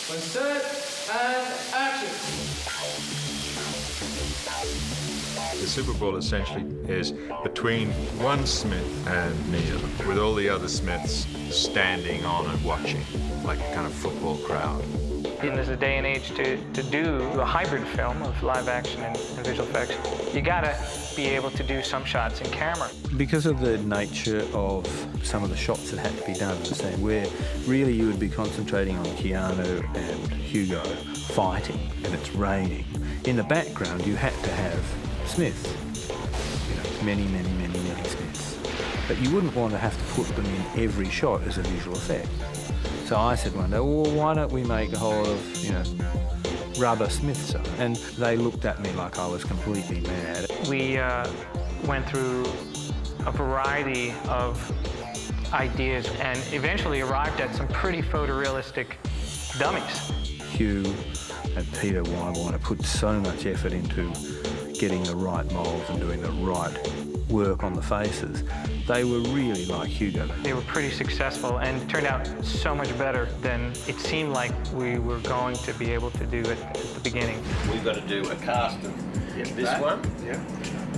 When set and action. The Super Bowl essentially is between one Smith and Neil, with all the other Smiths standing on and watching, like a kind of football crowd. In this day and age, to do a hybrid film of live action and visual effects, you gotta be able to do some shots in camera. Because of the nature of some of the shots that had to be done, where really you would be concentrating on Keanu and Hugo fighting and it's raining. In the background, you had to have Smith, many Smiths. But you wouldn't want to have to put them in every shot as a visual effect. So I said one day, well, why don't we make a whole of, rubber Smiths? And they looked at me like I was completely mad. We went through a variety of ideas and eventually arrived at some pretty photorealistic dummies. Hugh and Peter Wyborn put so much effort into getting the right molds and doing the right work on the faces. They were really like Hugo. They were pretty successful and turned out so much better than it seemed like we were going to be able to do at the beginning. We've got to do a cast of this one,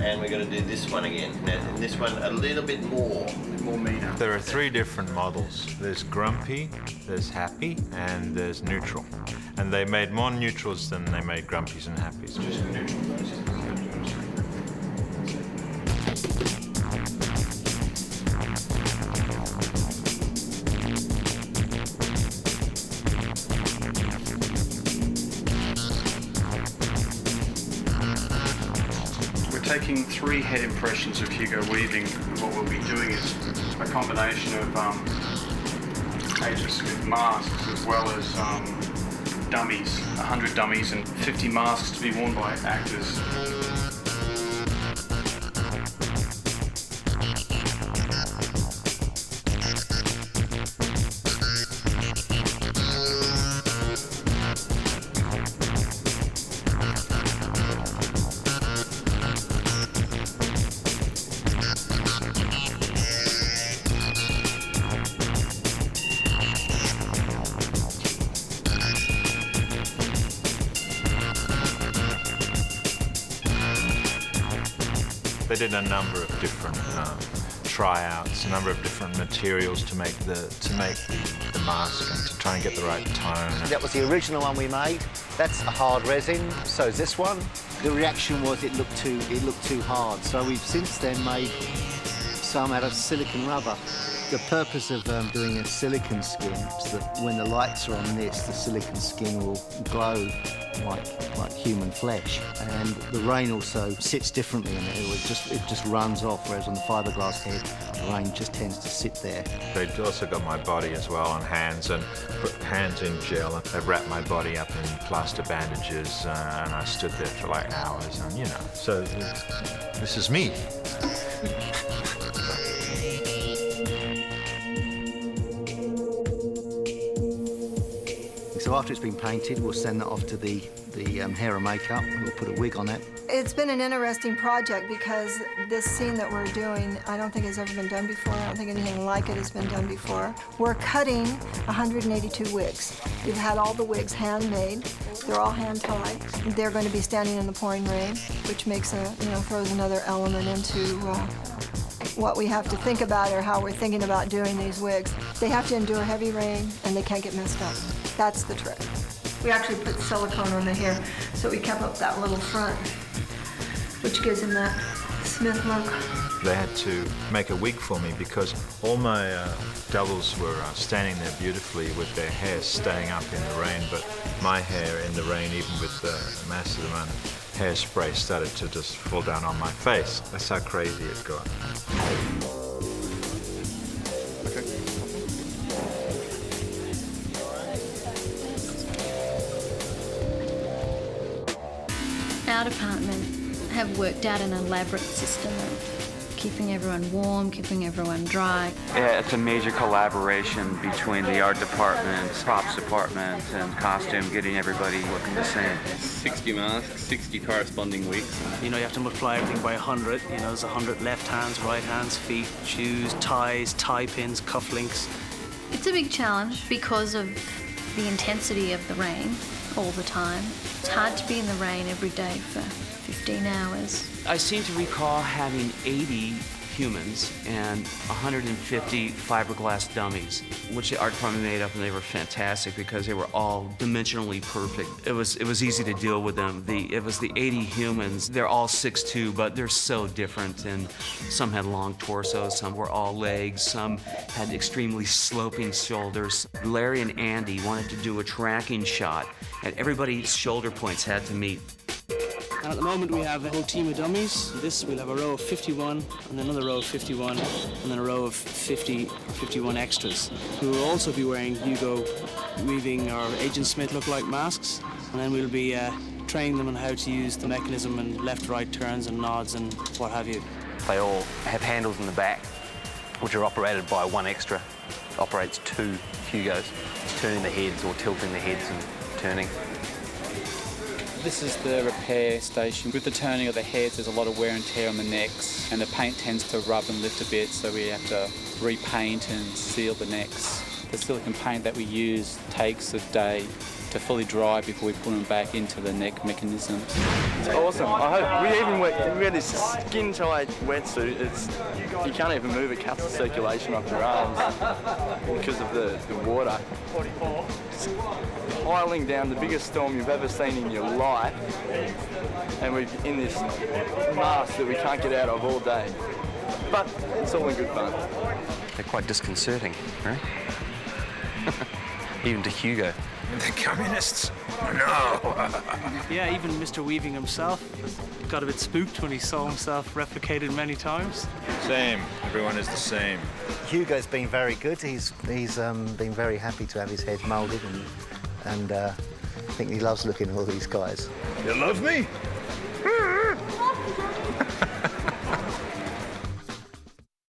and we've got to do this one again. And this one a little bit more meter. There are 3 different models. There's grumpy, there's happy, and there's neutral. And they made more neutrals than they made grumpies and happies. Just neutral versus taking 3 head impressions of Hugo Weaving. What we'll be doing is a combination of Agent Smith masks as well as dummies, 100 dummies and 50 masks to be worn by actors. They did a number of different tryouts, a number of different materials to make the mask and to try and get the right tone. That was the original one we made. That's a hard resin. So is this one. The reaction was it looked too hard. So we've since then made some out of silicon rubber. The purpose of doing a silicon skin is that when the lights are on this, the silicon skin will glow like human flesh. And the rain also sits differently in it. It just runs off, whereas on the fiberglass head, the rain just tends to sit there. They'd also got my body as well on hands and put hands in gel. They wrapped my body up in plaster bandages and I stood there for like hours and, so this is me. So after it's been painted, we'll send that off to the hair and makeup. We'll put a wig on it. It's been an interesting project because this scene that we're doing, I don't think has ever been done before. I don't think anything like it has been done before. We're cutting 182 wigs. We've had all the wigs handmade. They're all hand-tied. They're going to be standing in the pouring rain, which makes throws another element into what we have to think about or how we're thinking about doing these wigs. They have to endure heavy rain and they can't get messed up. That's the trick. We actually put silicone on the hair, so we kept up that little front, which gives him that Smith look. They had to make a wig for me because all my doubles were standing there beautifully with their hair staying up in the rain, but my hair in the rain, even with the massive amount of hairspray, started to just fall down on my face. That's how crazy it got. Our department have worked out an elaborate system of keeping everyone warm, keeping everyone dry. Yeah, it's a major collaboration between the art department, props department, and costume, getting everybody looking the same. 60 masks, 60 corresponding wigs. You have to multiply everything by 100. There's 100 left hands, right hands, feet, shoes, ties, tie pins, cufflinks. It's a big challenge because of the intensity of the rain all the time. It's hard to be in the rain every day for 15 hours. I seem to recall having 80 humans and 150 fiberglass dummies, which the art department made up, and they were fantastic because they were all dimensionally perfect. It was easy to deal with them. It was the 80 humans. They're all 6'2", but they're so different, and some had long torsos, some were all legs, some had extremely sloping shoulders. Larry and Andy wanted to do a tracking shot, and everybody's shoulder points had to meet. And at the moment we have a whole team of dummies. This, we'll have a row of 51, and another row of 51, and then a row of 50 or 51 extras, who will also be wearing Hugo Weaving or Agent Smith look-alike masks. And then we'll be training them on how to use the mechanism and left-right turns and nods and what have you. They all have handles in the back, which are operated by one extra. Operates 2 Hugos, turning the heads or tilting the heads and turning. This is the repair station. With the turning of the heads, there's a lot of wear and tear on the necks, and the paint tends to rub and lift a bit, so we have to repaint and seal the necks. The silicone paint that we use takes a day to fully dry before we put them back into the neck mechanism. It's awesome. I hope we wear this skin-tight wetsuit. You can't even move it, cuts the circulation off your arms because of the water. It's piling down the biggest storm you've ever seen in your life, and we're in this mask that we can't get out of all day. But it's all in good fun. They're quite disconcerting, right? Even to Hugo. The communists? No! Yeah, even Mr. Weaving himself got a bit spooked when he saw himself replicated many times. Same. Everyone is the same. Hugo's been very good. He's been very happy to have his head moulded, and I think he loves looking at all these guys. You love me?